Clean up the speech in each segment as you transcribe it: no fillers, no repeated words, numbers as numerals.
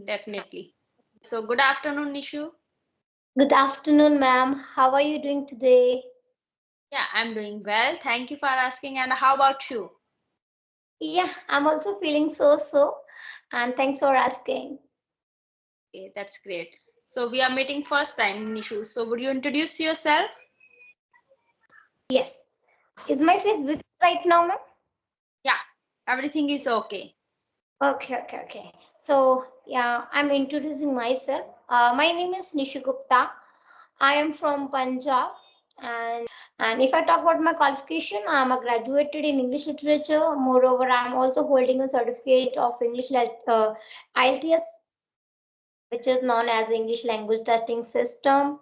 Definitely. So good afternoon, Nishu. Good afternoon, ma'am. How are you doing today? Yeah, I'm doing well. Thank you for asking. And how about you? Yeah, I'm also feeling so, and thanks for asking. Okay, that's great. So we are meeting first time, Nishu. So would you introduce yourself? Yes. Is my face big right now, ma'am? Yeah, everything is okay. Okay. So, yeah, I'm introducing myself. My name is Nishu Gupta. I am from Punjab, and if I talk about my qualification, I'm a graduated in English literature. Moreover, I'm also holding a certificate of IELTS, which is known as English Language Testing System.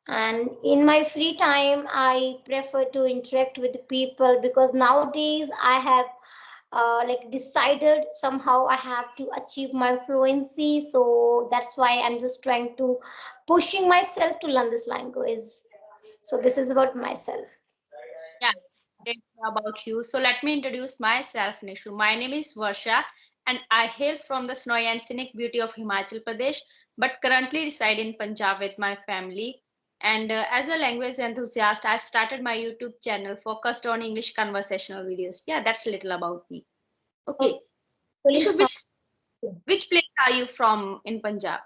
And in my free time I prefer to interact with the people because nowadays I have decided somehow I have to achieve my fluency, so that's why I'm just trying to pushing myself to learn this language. So this is about myself. Yeah, great about you. So let me introduce myself, Nishu. My name is Varsha, and I hail from the snowy and scenic beauty of Himachal Pradesh, but currently reside in Punjab with my family. And as a language enthusiast, I've started my YouTube channel focused on English conversational videos. Yeah, that's a little about me. Okay, Okay, really Nishu, sound good. which place are you from in Punjab?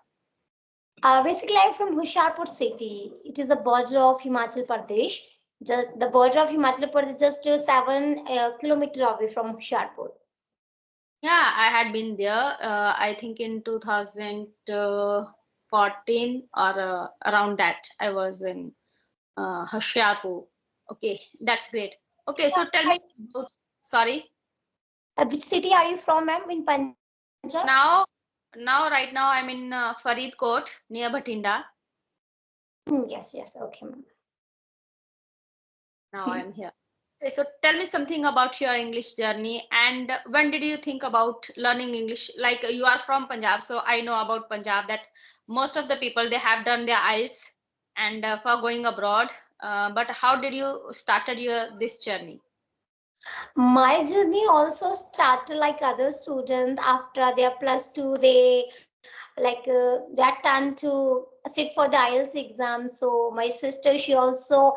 Basically, I'm from Hoshiarpur city. It is a border of Himachal Pradesh. Just the border of Himachal Pradesh, just 7 kilometer away from Hoshiarpur. Yeah, I had been there. I think in 2014 or around that. I was in Hoshiarpur. Okay, that's great. Okay, so tell me about. Sorry. Which city are you from, ma'am, in Punjab? Now, right now, I'm in Faridkot near Bhatinda. Yes, okay, ma'am. Now I'm here. Okay, so tell me something about your English journey and when did you think about learning English? Like you are from Punjab, so I know about Punjab that most of the people they have done their IELTS and for going abroad. But how did you started your this journey? My journey also started like other students after their plus two. They turn to sit for the IELTS exam. So my sister, she also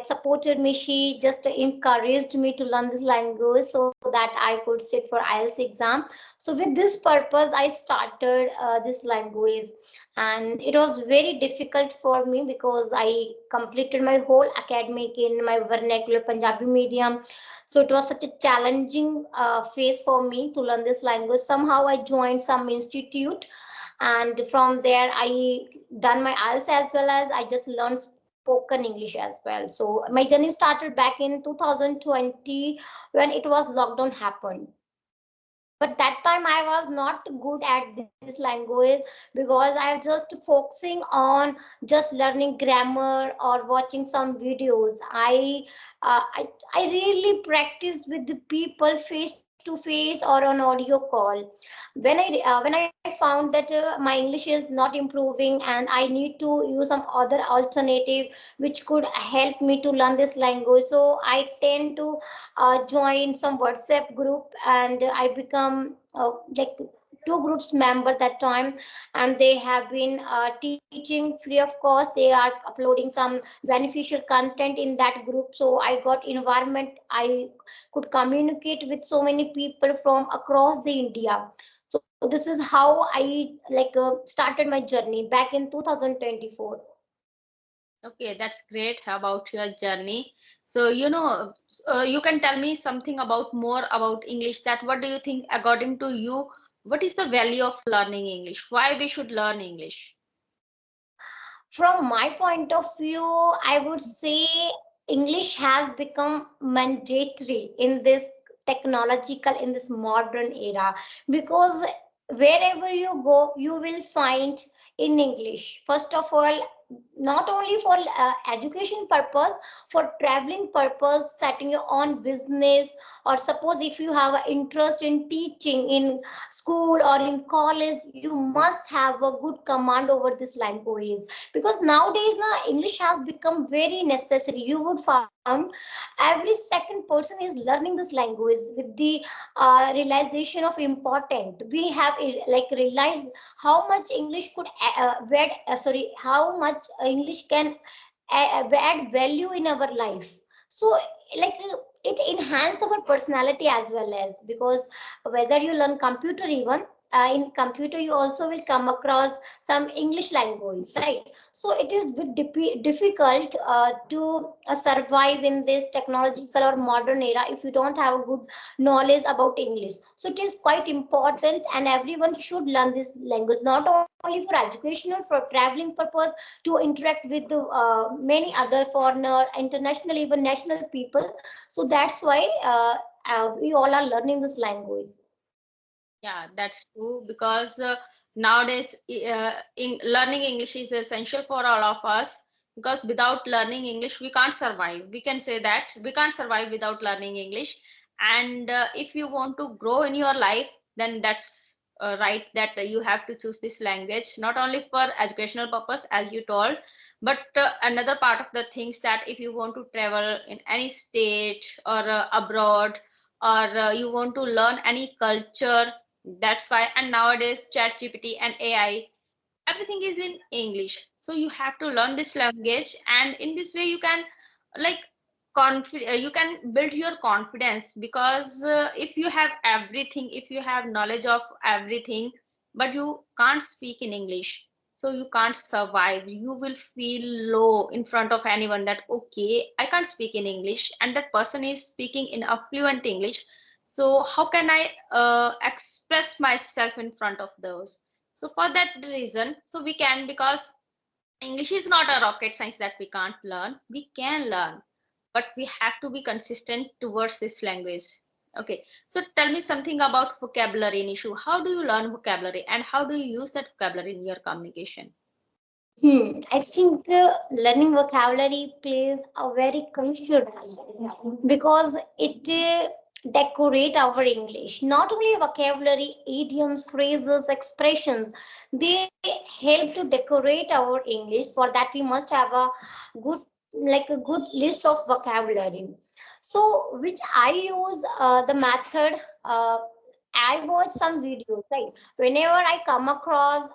supported me. She just encouraged me to learn this language so that I could sit for IELTS exam. So with this purpose, I started this language, and it was very difficult for me because I completed my whole academic in my vernacular Punjabi medium. So it was such a challenging phase for me to learn this language. Somehow I joined some institute, and from there I done my IELTS as well as I just learned spoken English as well. So my journey started back in 2020 when it was lockdown happened. But that time I was not good at this language because I was just focusing on just learning grammar or watching some videos. I really practiced with the people face to face or on audio call. When I found that my English is not improving and I need to use some other alternative which could help me to learn this language, so I tend to join some WhatsApp group, and I become two groups member that time, and they have been teaching free of cost. They are uploading some beneficial content in that group, so I got environment. I could communicate with so many people from across the India. So this is how I started my journey back in 2024. Okay, that's great about your journey. So you can tell me something about more about English. That what do you think according to you? What is the value of learning English? Why we should learn English? From my point of view, I would say English has become mandatory in this technological, in this modern era, because wherever you go, you will find in English. First of all, not only for education purpose, for traveling purpose, setting your own business, or suppose if you have an interest in teaching in school or in college, you must have a good command over this language. Because nowadays now English has become very necessary. You would found every second person is learning this language with the realization of important. We have like realized how much English could how much English can add value in our life. So like it enhance our personality as well. As because whether you learn computer, even in computer you also will come across some English language, right? So it is bit difficult to survive in this technological or modern era if you don't have a good knowledge about English. So it is quite important, and everyone should learn this language, not only for educational, for traveling purpose, to interact with the many other foreigner, international, even national people. So that's why we all are learning this language. Yeah, that's true because nowadays learning English is essential for all of us because without learning English we can't survive. We can say that we can't survive without learning English. And if you want to grow in your life, then that's right that you have to choose this language not only for educational purpose as you told, but another part of the things that if you want to travel in any state or abroad, or you want to learn any culture, that's why. And nowadays chat gpt and ai, everything is in english, so you have to learn this language. And in this way you can like you can build your confidence because if you have everything, if you have knowledge of everything, but you can't speak in english, so you can't survive. You will feel low in front of anyone that okay, I can't speak in english and that person is speaking in a fluent english, so how can I express myself in front of those. So for that reason, so we can, because English is not a rocket science that we can't learn. We can learn, but we have to be consistent towards this language. Okay, so tell me something about vocabulary in issue. How do you learn vocabulary and how do you use that vocabulary in your communication? I think learning vocabulary plays a very crucial role because it decorate our English. Not only vocabulary, idioms, phrases, expressions, they help to decorate our English. For that, we must have a good like a good list of vocabulary. So, which I use the method. I watch some videos, right? Whenever I come across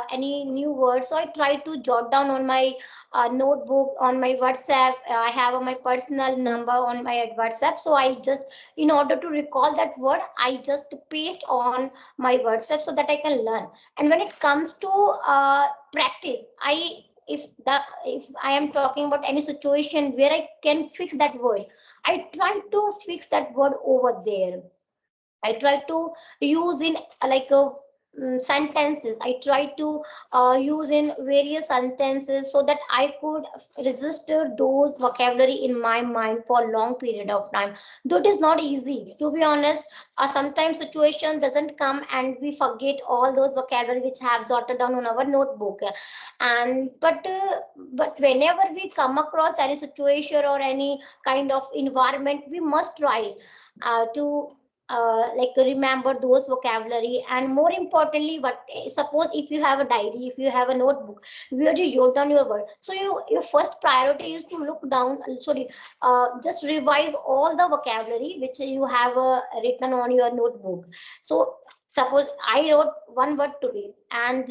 any new word, so I try to jot down on my notebook, on my WhatsApp. I have my personal number on my WhatsApp, so I just, in order to recall that word, I just paste on my WhatsApp so that I can learn. And when it comes to practice, I if I am talking about any situation where I can fix that word, I try to fix that word over there. I try to use in sentences. I try to use in various sentences so that I could register those vocabulary in my mind for a long period of time. Though it is not easy, to be honest. Sometimes situation doesn't come and we forget all those vocabulary which have jotted down on our notebook. And but whenever we come across any situation or any kind of environment, we must try to remember those vocabulary. And more importantly, what suppose if you have a diary, if you have a notebook where you jot down your word, so your first priority is to look down, just revise all the vocabulary which you have written on your notebook. So suppose I wrote one word today, and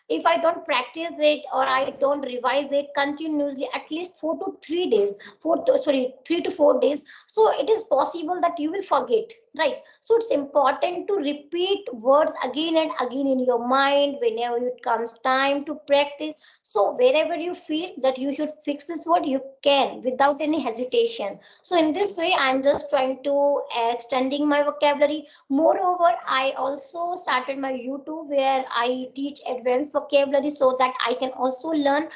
if I don't practice it or I don't revise it continuously at least 4 to 3 days, 3 to 4 days, so it is possible that you will forget, right? So it's important to repeat words again and again in your mind whenever it comes time to practice. So wherever you feel that you should fix this word, you can without any hesitation. So in this way I'm just trying to extending my vocabulary. Moreover, I also started my YouTube where I teach advanced vocabulary so that I can also learn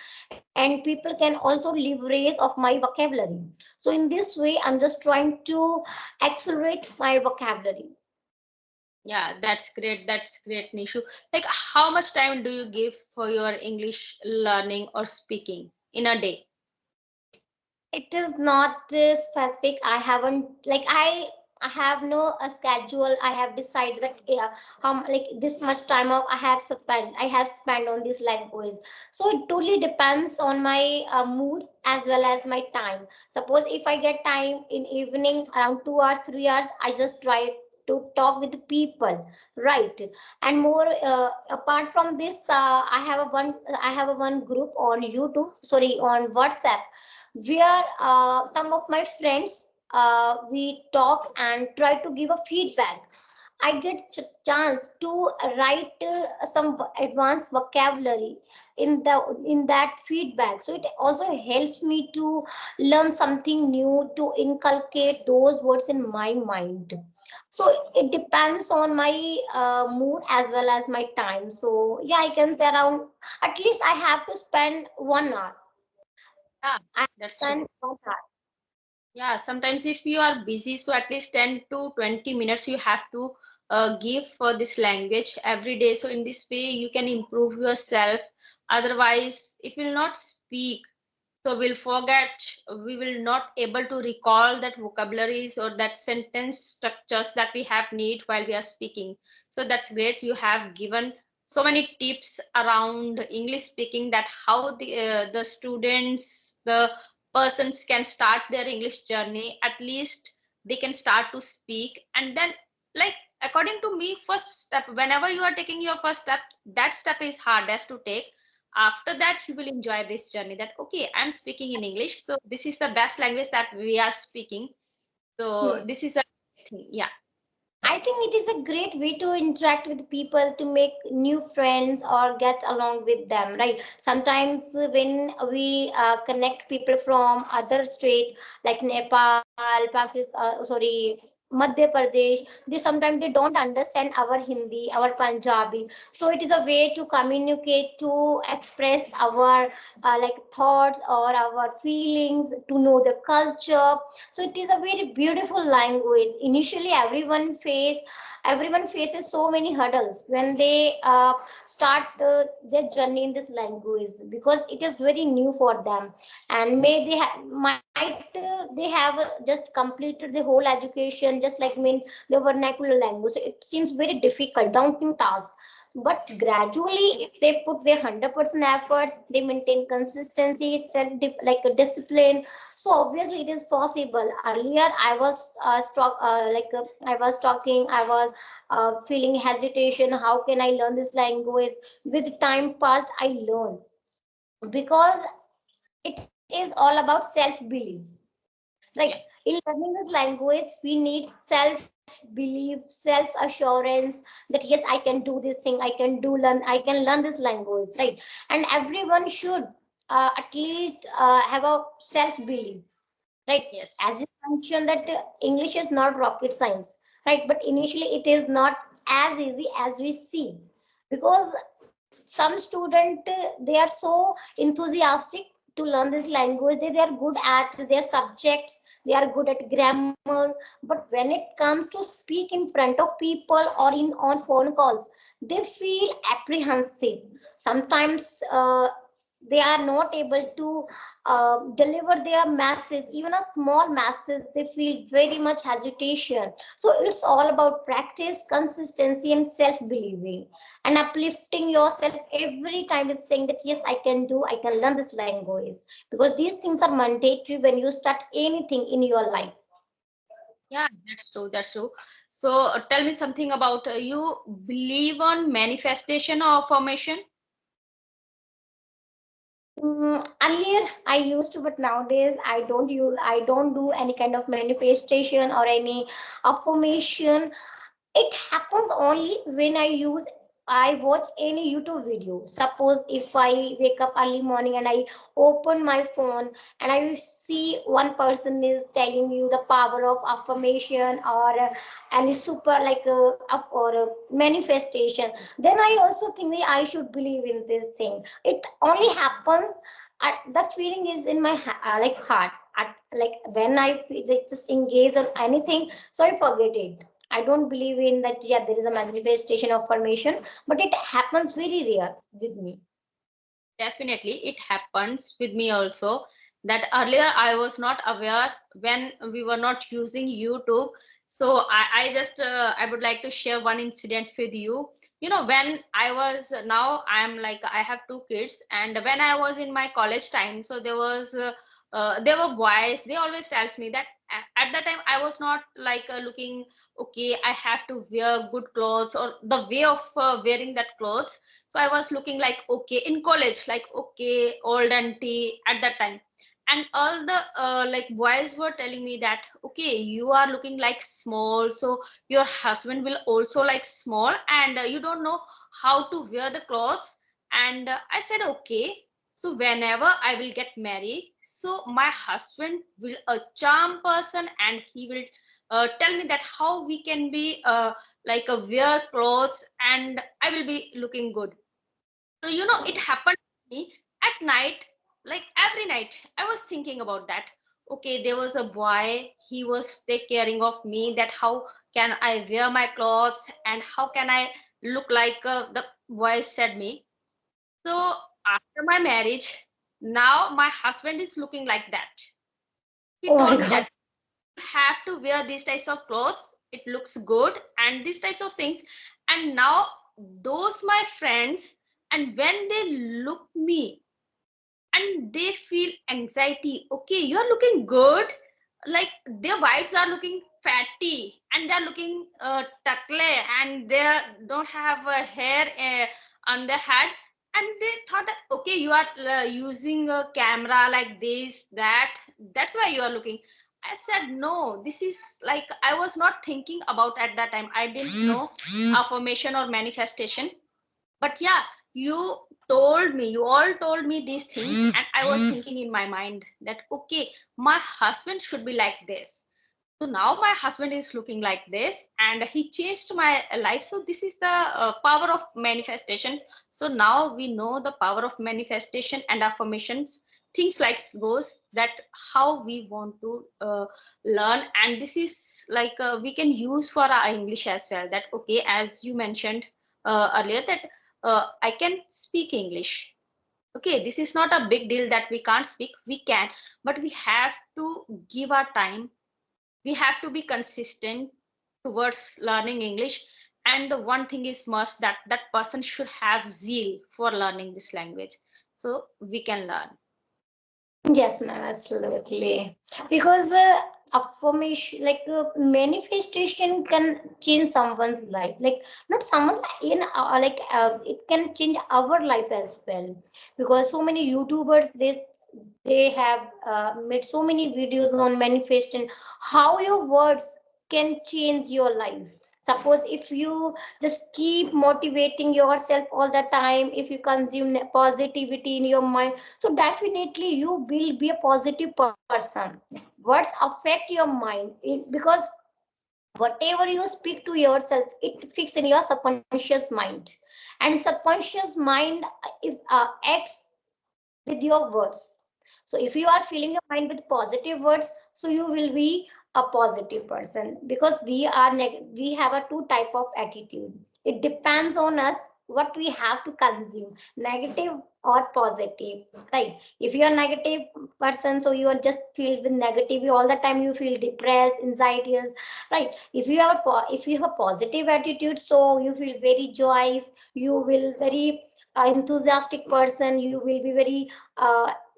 and people can also leverage of my vocabulary. So in this way I'm just trying to accelerate my vocabulary. Yeah, that's great. That's great, Nishu. Like, how much time do you give for your English learning or speaking in a day? It is not specific. I haven't like I have no schedule. I have decided that yeah, like this much time of I have spent on this language. So it totally depends on my mood as well as my time. Suppose if I get time in evening around 2 hours 3 hours, I just try to talk with the people, right? And more apart from this, I have a one group on YouTube, sorry, on WhatsApp, where some of my friends, we talk and try to give a feedback. I get chance to write some advanced vocabulary in that feedback. So it also helps me to learn something new, to inculcate those words in my mind. So it depends on my mood as well as my time. So yeah, I can say around at least I have to spend 1 hour. Yeah, I that's true. spend 1 hour. Yeah, sometimes if you are busy, so at least 10 to 20 minutes you have to give for this language every day. So in this way, you can improve yourself. Otherwise, it will not speak. So we'll forget, we will not able to recall that vocabularies or that sentence structures that we have need while we are speaking. So that's great. You have given so many tips around English speaking, that how the students, the persons can start their English journey. At least they can start to speak. And then, like, according to me, first step, whenever you are taking your first step, that step is hardest to take. After that you will enjoy this journey, that okay, I'm speaking in English, so this is the best language that we are speaking. So Hmm. this is a thing. Yeah. I think it is a great way to interact with people, to make new friends or get along with them, right? Sometimes when we connect people from other state like Nepal, Pakistan, sorry, Madhya Pradesh, they don't understand our Hindi, our Punjabi. So it is a way to communicate, to express our like thoughts or our feelings, to know the culture. So it is a very beautiful language. Initially everyone faces so many hurdles when they start their journey in this language, because it is very new for them. And might they have just completed the whole education, just like the vernacular language. So it seems very difficult, daunting task. But gradually, if they put their 100% efforts, they maintain consistency, like a discipline. So obviously it is possible. Earlier I was I was talking, I was feeling hesitation. How can I learn this language? With time passed, I learned, because it is all about self belief, right? Yeah. In learning this language, we need self belief, self assurance, that yes, I can do this thing, I can learn this language, right? And everyone should at least have a self belief, right? Yes. As you mentioned that English is not rocket science, right? But initially it is not as easy as we see, because some student they are so enthusiastic to learn this language. They are good at their subjects, they are good at grammar, but when it comes to speak in front of people or in on phone calls, they feel apprehensive. Sometimes they are not able to deliver their message, even a small message. They feel very much hesitation. So it's all about practice, consistency, and self believing, and uplifting yourself every time with saying that yes, I can do, I can learn this language, because these things are mandatory when you start anything in your life. Yeah, that's true. That's true. So tell me something about, you believe on manifestation or affirmation? Earlier I used to, but nowadays I don't do any kind of manifestation or any affirmation. It happens only when I watch any YouTube video. Suppose if I wake up early morning and I open my phone and I see one person is telling you the power of affirmation or any super like or a manifestation, then I also think that I should believe in this thing. It only happens at the feeling is in my like heart, at like when I just engage on anything, so I forget it. I don't believe in that. Yeah, there is a manifestation of formation, but it happens very rare with me. Definitely, it happens with me also. That earlier I was not aware when we were not using YouTube. So I just I would like to share one incident with you. You know, when I was now I'm like I have two kids, and when I was in my college time, so there were boys. They always tells me that at that time I was not like looking okay. I have to wear good clothes or the way of wearing that clothes. So I was looking like okay in college, like okay, old auntie at that time. And all the like boys were telling me that okay, you are looking like small, so your husband will also like small, and you don't know how to wear the clothes. And I said okay, so whenever I will get married, so my husband will a charm person, and he will tell me that how we can be like wear clothes, and I will be looking good. So, you know, it happened to me at night, like every night. I was thinking about that. Okay, there was a boy, he was take caring of me, that how can I wear my clothes and how can I look like the boy said me. So, after my marriage, now my husband is looking like that. He Oh my told me God. that you have to wear these types of clothes, it looks good, and these types of things. And now, those my friends, and when they look me and they feel anxiety, okay, you are looking good, like their wives are looking fatty and they're looking takle, and they don't have a hair on their head, and they thought that okay, you are using a camera like this, that's why you are looking. I said no, this is like I was not thinking about at that time. I didn't know affirmation or manifestation. But yeah, you all told me these things, and I was thinking in my mind that okay, my husband should be like this. So now my husband is looking like this, and he changed my life. So this is the power of manifestation. So now we know the power of manifestation and affirmations, things like goes that how we want to learn. And this is like we can use for our English as well, that okay, as you mentioned earlier, that I can speak English. Okay, this is not a big deal that we can't speak, we can, but we have to give our time, we have to be consistent towards learning English. And the one thing is must, that that person should have zeal for learning this language, so we can learn. Yes, ma'am, absolutely. Because the affirmation, like manifestation, can change someone's life. Like not someone's in it can change our life as well. Because so many YouTubers, they have made so many videos on manifestation. How your words can change your life. Suppose if you just keep motivating yourself all the time, if you consume positivity in your mind, so definitely you will be a positive person. Words affect your mind because whatever you speak to yourself, it fixes in your subconscious mind, and subconscious mind if acts with your words. So if you are filling your mind with positive words, so you will be a positive person, because we have a two type of attitude. It depends on us what we have to consume, negative or positive, right? If you are negative person, so you are just filled with negativity all the time, you feel depressed, anxieties, right? If you have a positive attitude, so you feel very joyous, you will very enthusiastic person, you will be very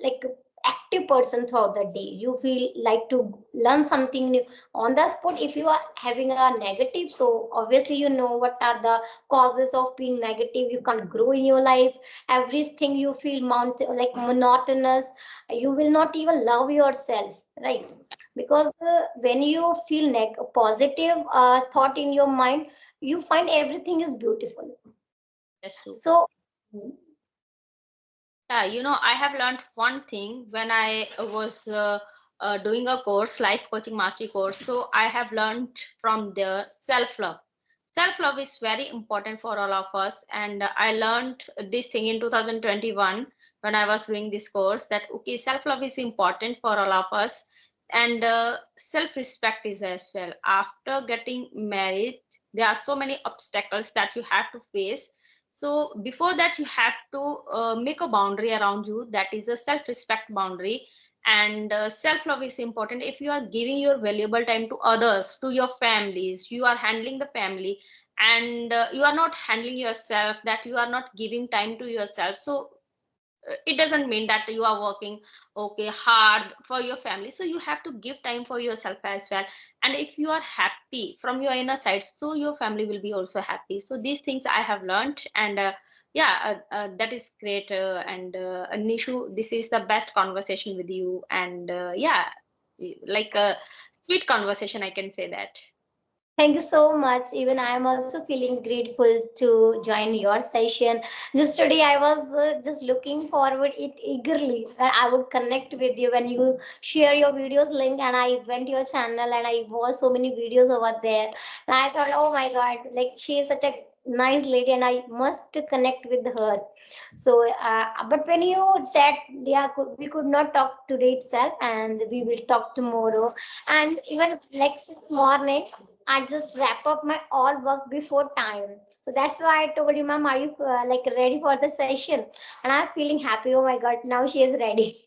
like active person throughout the day, you feel like to learn something new on the spot. If you are having a negative, so obviously you know what are the causes of being negative, you can't grow in your life, everything you feel like monotonous, you will not even love yourself, right? Because when you feel positive thought in your mind, you find everything is beautiful. That's true. So Yeah, you know, I have learned one thing when I was doing a course, life coaching mastery course. So I have learned from there self love. Self love is very important for all of us. And I learned this thing in 2021 when I was doing this course, that okay, self love is important for all of us. And self-respect is as well. After getting married, there are so many obstacles that you have to face. So before that, you have to make a boundary around you, that is a self-respect boundary. And self-love is important. If you are giving your valuable time to others, to your families, you are handling the family, and you are not handling yourself, that you are not giving time to yourself, so it doesn't mean that you are working okay hard for your family. So you have to give time for yourself as well. And if you are happy from your inner side, so your family will be also happy. So these things I have learned. And that is great. And Nishu, this is the best conversation with you. And like a sweet conversation, I can say that. Thank you so much. Even I am also feeling grateful to join your session. Just today, I was just looking forward it eagerly that I would connect with you when you share your videos link. And I went to your channel and I watched so many videos over there. And I thought, oh my God, like she is such a nice lady, and I must connect with her. So, but when you said, yeah, we could not talk today itself, and we will talk tomorrow. And even like since morning, I just wrap up my all work before time. So that's why I told you, ma'am, are you like ready for the session? And I'm feeling happy. Oh my God, now she is ready.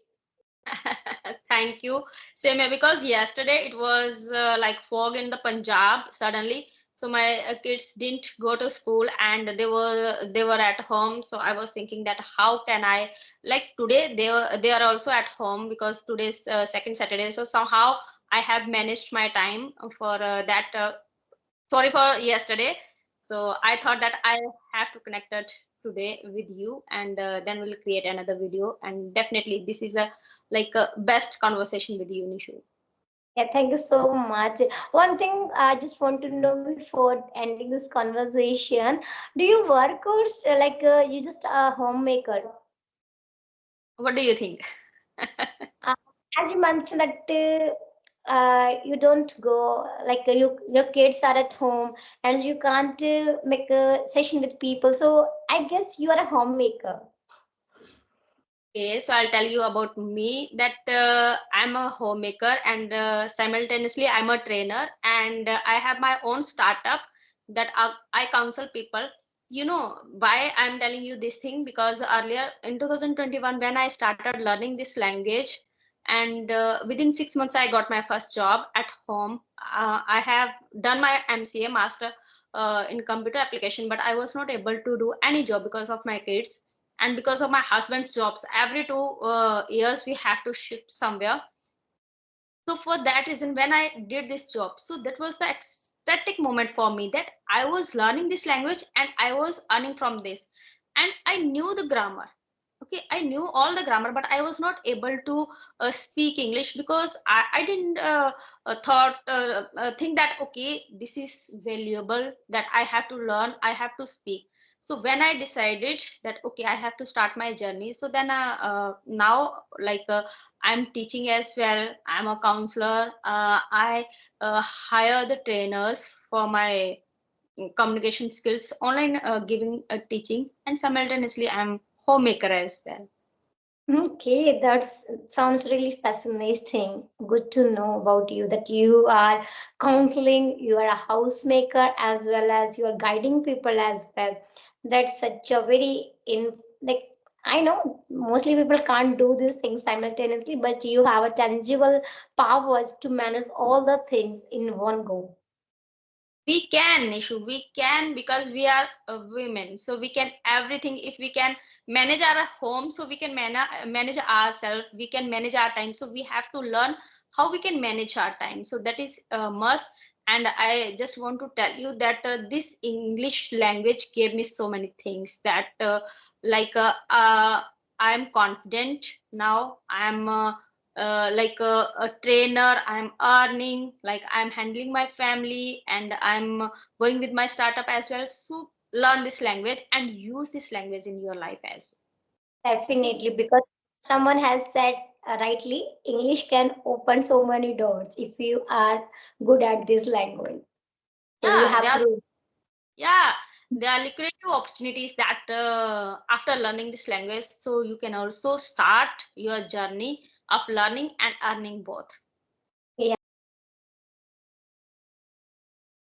Thank you. Same here, because yesterday it was like fog in the Punjab suddenly. So my kids didn't go to school and they were at home. So I was thinking that how can I, like today they are also at home because today's second Saturday. So somehow I have managed my time for that. Sorry for yesterday. So I thought that I have to connect it today with you, and then we'll create another video. And definitely this is a like a best conversation with you, Nishu. Yeah, thank you so much. One thing I just want to know before ending this conversation, do you work or like you just a homemaker? What do you think? Uh, as you mentioned that you don't go like your kids are at home and you can't make a session with people. So I guess you are a homemaker. Okay, so I'll tell you about me that I'm a homemaker, and simultaneously I'm a trainer, and I have my own startup that I counsel people. You know why I'm telling you this thing? Because earlier in 2021, when I started learning this language, and within 6 months I got my first job at home. I have done my MCA master in computer application, but I was not able to do any job because of my kids and because of my husband's jobs. Every 2 years we have to shift somewhere. So for that reason, when I did this job, so that was the ecstatic moment for me, that I was learning this language and I was earning from this. And I knew the grammar. Okay, I knew all the grammar, but I was not able to speak English because I didn't think that okay, this is valuable, that I have to learn, I have to speak. So when I decided that okay, I have to start my journey, so then now like I'm teaching as well. I'm a counselor. I hire the trainers for my communication skills, online giving teaching, and simultaneously I'm homemaker as well. Okay, that sounds really fascinating. Good to know about you that you are counseling, you are a housemaker as well as you are guiding people as well. That's such a very in like I know mostly people can't do these things simultaneously, but you have a tangible power to manage all the things in one go. We can, Nishu, we can, because we are women, so we can everything. If we can manage our home, so we can manage ourselves, we can manage our time. So we have to learn how we can manage our time, so that is a must. And I just want to tell you that this English language gave me so many things, that like I'm confident now. I'm like a trainer, I'm earning, like I'm handling my family, and I'm going with my startup as well. So learn this language and use this language in your life as Definitely, because someone has said rightly, English can open so many doors if you are good at this language. So well. you Yeah, have proved. yeah, there are lucrative opportunities that after learning this language, so you can also start your journey of learning and earning both.